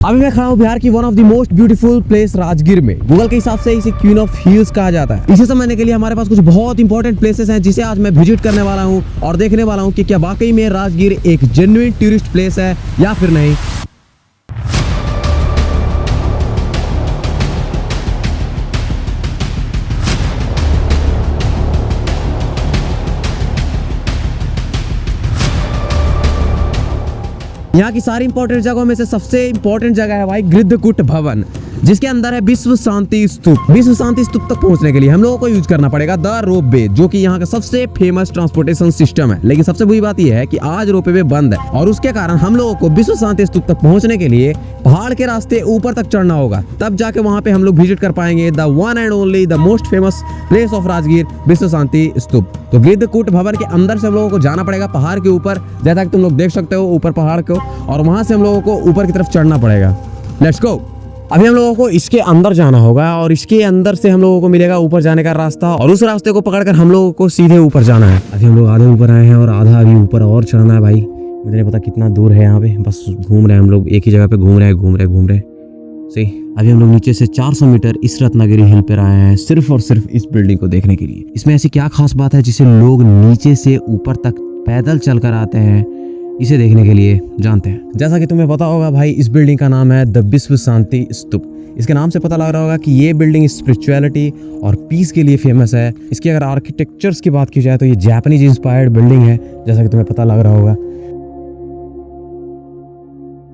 अभी मैं खड़ा हूँ बिहार की one of the most beautiful place Rajgir में। गूगल के हिसाब से इसे क्वीन ऑफ हिल्स कहा जाता है। इसे समझने के लिए हमारे पास कुछ बहुत इंपॉर्टेंट प्लेसेस हैं जिसे आज मैं विजिट करने वाला हूँ और देखने वाला हूँ कि क्या वाकई में राजगीर एक जेन्युइन टूरिस्ट प्लेस है या फिर नहीं। यहाँ की सारी इंपॉर्टेंट जगहों में से सबसे इंपॉर्टेंट जगह है भाई गृद्धकूट भवन, जिसके अंदर है विश्व शांति स्तूप। विश्व शांति स्तूप तक पहुंचने के लिए हम लोगों को यूज करना पड़ेगा द रोपवे, जो कि यहाँ का सबसे फेमस ट्रांसपोर्टेशन सिस्टम है। लेकिन सबसे बुरी बात यह है कि आज रोपवे बंद है और उसके कारण हम लोगों को विश्व शांति स्तूप तक पहुंचने के लिए पहाड़ के रास्ते ऊपर तक चढ़ना होगा, तब जाके वहाँ पे हम लोग विजिट कर पाएंगे the one and only the most famous place of Rajgir, विश्व शांति स्तूप। तो गृद्धकूट भवन के अंदर से हम लोगों को जाना पड़ेगा पहाड़ के ऊपर, जैसा कि तुम लोग देख सकते हो ऊपर पहाड़ को, और वहां से हम लोगों को ऊपर की तरफ चढ़ना पड़ेगा। Let's go. अभी हम लोगों को इसके अंदर जाना होगा और इसके अंदर से हम लोगों को मिलेगा ऊपर जाने का रास्ता, और उस रास्ते को पकड़कर हम लोगों को सीधे ऊपर जाना है। अभी हम लोग आधे ऊपर आए हैं और आधा अभी ऊपर और चढ़ना है भाई। मुझे नहीं पता कितना दूर है, यहाँ पे बस घूम रहे हैं हम लोग, एक ही जगह पे घूम रहे सही। अभी हम लोग नीचे से 400 मीटर इस रत्नागिरी हिल पर आए हैं सिर्फ और सिर्फ इस बिल्डिंग को देखने के लिए। इसमें ऐसी क्या खास बात है जिसे लोग नीचे से ऊपर तक पैदल चलकर आते हैं, इसे देखने के लिए जानते हैं। जैसा कि तुम्हें पता होगा भाई, इस बिल्डिंग का नाम है द विश्व शांति स्तूप। इसके नाम से पता लग रहा होगा कि ये बिल्डिंग स्पिरिचुअलिटी और पीस के लिए फेमस है। इसकी अगर आर्किटेक्चर्स की बात की जाए तो ये जापानीज इंस्पायर्ड बिल्डिंग है, जैसा कि तुम्हें पता लग रहा होगा।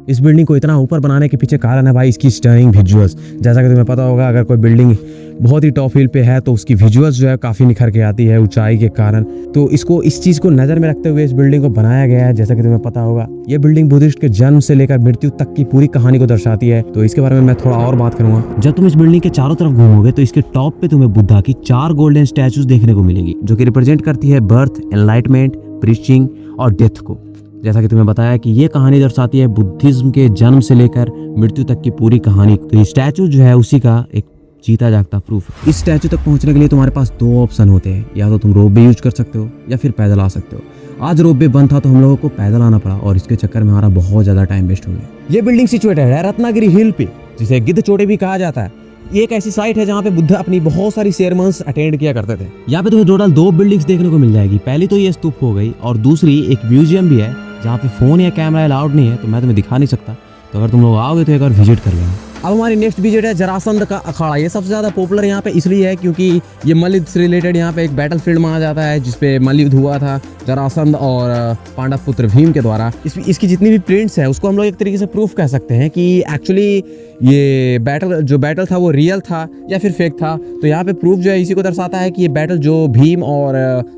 इस बिल्डिंग को इतना ऊपर बनाने के पीछे कारण है भाई इसकी स्टनिंग विजुअल्स। जैसा कि तुम्हें पता होगा, अगर कोई बिल्डिंग बहुत ही टॉप हिल पे है तो उसकी विजुअल्स जो है काफ़ी निखर के आती है ऊंचाई के कारण। तो इस चीज़ को नज़र में रखते हुए इस बिल्डिंग को बनाया गया है। जैसा कि तुम्हें पता होगा, ये बिल्डिंग बुद्धिस्ट के जन्म से लेकर मृत्यु तक की पूरी कहानी को दर्शाती है। तो इसके बारे में मैं थोड़ा और बात करूंगा। जब तुम इस बिल्डिंग के चारों तरफ घूमोगे तो इसके टॉप पे तुम्हें बुद्धा की 4 गोल्डन स्टैचूज देखने को मिलेंगी, जो कि रिप्रेजेंट करती है बर्थ, एनलाइटमेंट, प्रीचिंग और डेथ को। जैसा कि तुम्हें बताया कि ये कहानी दर्शाती है बुद्धिज्म के जन्म से लेकर मृत्यु तक की पूरी कहानी। तो ये स्टैचू जो है उसी का एक जीता जागता प्रूफ है। इस स्टैचू तक पहुंचने के लिए तुम्हारे पास 2 ऑप्शन होते हैं, या तो तुम रोपवे यूज कर सकते हो या फिर पैदल आ सकते हो। आज रोपवे बंद था तो हम लोगों को पैदल आना पड़ा और इसके चक्कर में हमारा बहुत ज्यादा टाइम वेस्ट हो गया। ये बिल्डिंग सिचुएटेड है रत्नागिरी हिल पे, जिसे गिद्धचोटी भी कहा जाता है। ये एक ऐसी साइट है जहाँ पे बुद्ध अपनी बहुत सारी सेरेमनीज अटेंड किया करते थे। यहाँ पे तुम्हें टोटल 2 बिल्डिंग्स देखने को मिल जाएगी। पहली तो ये स्तूप हो गई, और दूसरी एक म्यूजियम भी है जहाँ पे फोन या कैमरा अलाउड नहीं है, तो मैं तुम्हें दिखा नहीं सकता। तो अगर तुम लोग आओगे तो एक बार विजिट कर लेना। अब हमारी नेक्स्ट विजिट है जरासंध का अखाड़ा। ये सबसे ज्यादा पॉपुलर यहाँ पे इसलिए है क्योंकि ये मल्लयुद्ध से रिलेटेड यहाँ पे एक बैटल फील्ड माना जाता है, जिसपे मल्लयुद्ध हुआ था जरासंध और पांडव पुत्र भीम के द्वारा। इसकी जितनी भी प्रिंट्स है उसको हम लोग एक तरीके से प्रूफ कह सकते हैं कि एक्चुअली ये बैटल था वो रियल था या फिर फेक था। तो यहाँ पे प्रूफ जो है इसी को दर्शाता है कि ये बैटल जो भीम और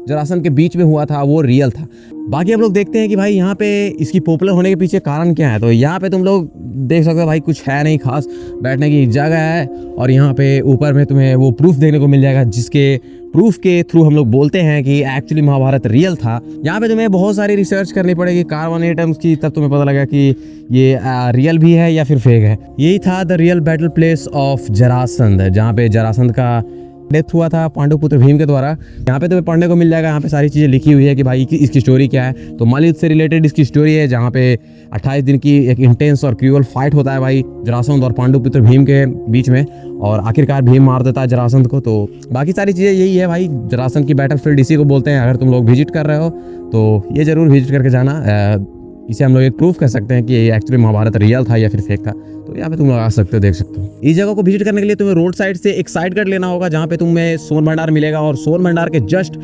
जरासंध के बीच में हुआ था वो रियल था। बाकी हम लोग देखते हैं कि भाई यहाँ पे इसकी पॉपुलर होने के पीछे कारण क्या है। तो यहाँ पे तुम लोग देख सकते हो भाई, कुछ है नहीं खास, बैठने की जगह है और यहाँ पे ऊपर में तुम्हें वो प्रूफ देखने को मिल जाएगा, जिसके प्रूफ के थ्रू हम लोग बोलते हैं कि एक्चुअली महाभारत रियल था। यहाँ पे तुम्हें बहुत सारी रिसर्च करनी पड़ेगी कार्बन एटम्स की, तब तुम्हें पता लगा कि ये रियल भी है या फिर फेक है। यही था the real battle place of Jarasandh, जहाँ पे जरासंध का डेथ हुआ था पांडुपुत्र भीम के द्वारा। यहाँ पे तुम्हें पढ़ने को मिल जाएगा, यहाँ पे सारी चीज़ें लिखी हुई है कि भाई इसकी स्टोरी क्या है। तो मल्लयुद्ध से रिलेटेड इसकी स्टोरी है, जहाँ पे 28 दिन की एक इंटेंस और क्रूअल फाइट होता है भाई जरासंध और पांडुपुत्र भीम के बीच में, और आखिरकार भीम मार देता है जरासंध को। तो बाकी सारी चीज़ें यही है भाई, जरासंध की बैटल फील्ड इसी को बोलते हैं। अगर तुम लोग विजिट कर रहे हो तो ये जरूर विजिट करके जाना। इसे हम लोग एक प्रूफ कर सकते हैं कि ये एक्चुअली महाभारत रियल था या फिर फेक था। तो यहाँ पे तुम लोग आ सकते हो, देख सकते हो। इस जगह को विजिट करने के लिए तुम्हें रोड साइड से एक साइड कट लेना होगा, जहाँ पे तुम्हें सोन भंडार मिलेगा, और सोन भंडार के जस्ट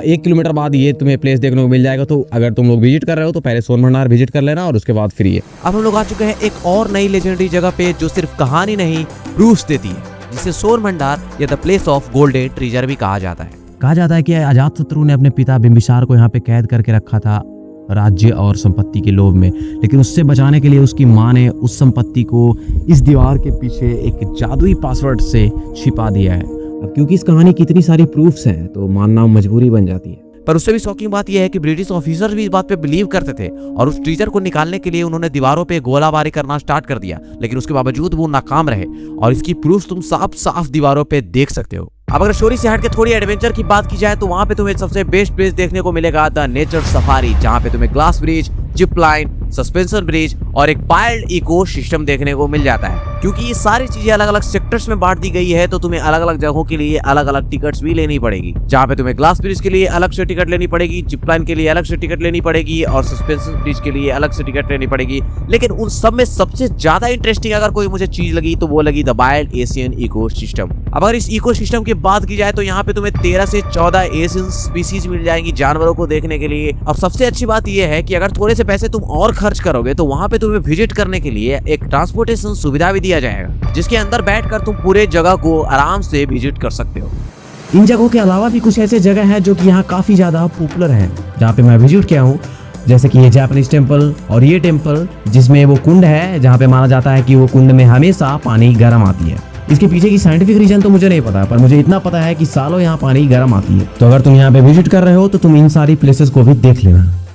1 किलोमीटर बाद ये तुम्हें प्लेस देखने को मिल जाएगा। तो अगर तुम लोग विजिट कर रहे हो तो पहले सोन भंडार विजिट कर लेना और उसके बाद फिर ये। अब हम लोग आ चुके हैं एक और नई लेजेंडरी जगह पे, जो सिर्फ कहानी नहीं प्रूफ देती है, जिसे सोन भंडार या the place of golden treasure भी कहा जाता है। कहा जाता है कि अजातशत्रु ने अपने पिता बिंबिसार को यहाँ पे कैद करके रखा था राज्य और संपत्ति के लोभ में, लेकिन उससे बचाने के लिए उसकी माँ ने उस संपत्ति को इस दीवार के पीछे एक जादुई पासवर्ड से छिपा दिया है। अब क्योंकि इस कहानी की इतनी सारी प्रूफ्स हैं तो मानना मजबूरी बन जाती है। पर उससे भी शॉकिंग बात यह है कि ब्रिटिश ऑफिसर भी इस बात पे बिलीव करते थे, और उस ट्रेजर को निकालने के लिए उन्होंने दीवारों पे गोलाबारी करना स्टार्ट कर दिया, लेकिन उसके बावजूद वो नाकाम रहे। और इसकी प्रूफ तुम साफ साफ दीवारों पे देख सकते हो। अब अगर स्टोरी से हट के थोड़ी एडवेंचर की बात की जाए तो वहां पे तुम्हें सबसे बेस्ट प्लेस देखने को मिलेगा द नेचर सफारी, जहां पे तुम्हें glass bridge, zip line, suspension bridge और एक वाइल्ड इको सिस्टम देखने को मिल जाता है। क्योंकि ये सारी चीजें अलग अलग सेक्टर्स में बांट दी गई है तो तुम्हें अलग अलग जगहों के लिए अलग अलग टिकट्स भी लेनी पड़ेगी। जहाँ पे तुम्हें ग्लास ब्रिज के लिए अलग से टिकट लेनी पड़ेगी, जिपलाइन के लिए अलग से टिकट लेनी पड़ेगी और सस्पेंशन ब्रिज के लिए अलग से टिकट लेनी पड़ेगी। लेकिन उन सब में सबसे ज्यादा इंटरेस्टिंग अगर कोई मुझे चीज लगी तो वो लगी the wild Asian ecosystem. अब अगर इस इको सिस्टम की बात की जाए तो यहाँ पे तुम्हें 13 से 14 एशियन स्पीसीज मिल जाएंगी जानवरों को देखने के लिए। और सबसे अच्छी बात यह है कि अगर थोड़े से पैसे तुम और खर्च करोगे तो वहाँ पे तुम्हें विजिट करने के लिए एक ट्रांसपोर्टेशन सुविधा भी दिया जाएगा, जिसके अंदर बैठकर तुम पूरे जगह को आराम से विजिट कर सकते हो। इन जगहों के अलावा भी कुछ ऐसे जगह हैं जो कि यहाँ काफ़ी ज़्यादा पॉपुलर हैं, जहाँ पे मैं विजिट किया हूँ, जैसे कि ये जापानीज टेम्पल और ये टेम्पल जिसमें वो कुंड है, जहाँ पे माना जाता है कि वो कुंड में हमेशा पानी गर्म आती है। इसके पीछे की साइंटिफिक रीजन तो मुझे नहीं पता, पर मुझे इतना पता है कि सालों यहाँ पानी गर्म आती है। तो अगर तुम यहाँ पे विजिट कर रहे हो तो तुम इन सारी प्लेसेस को भी देख लेना।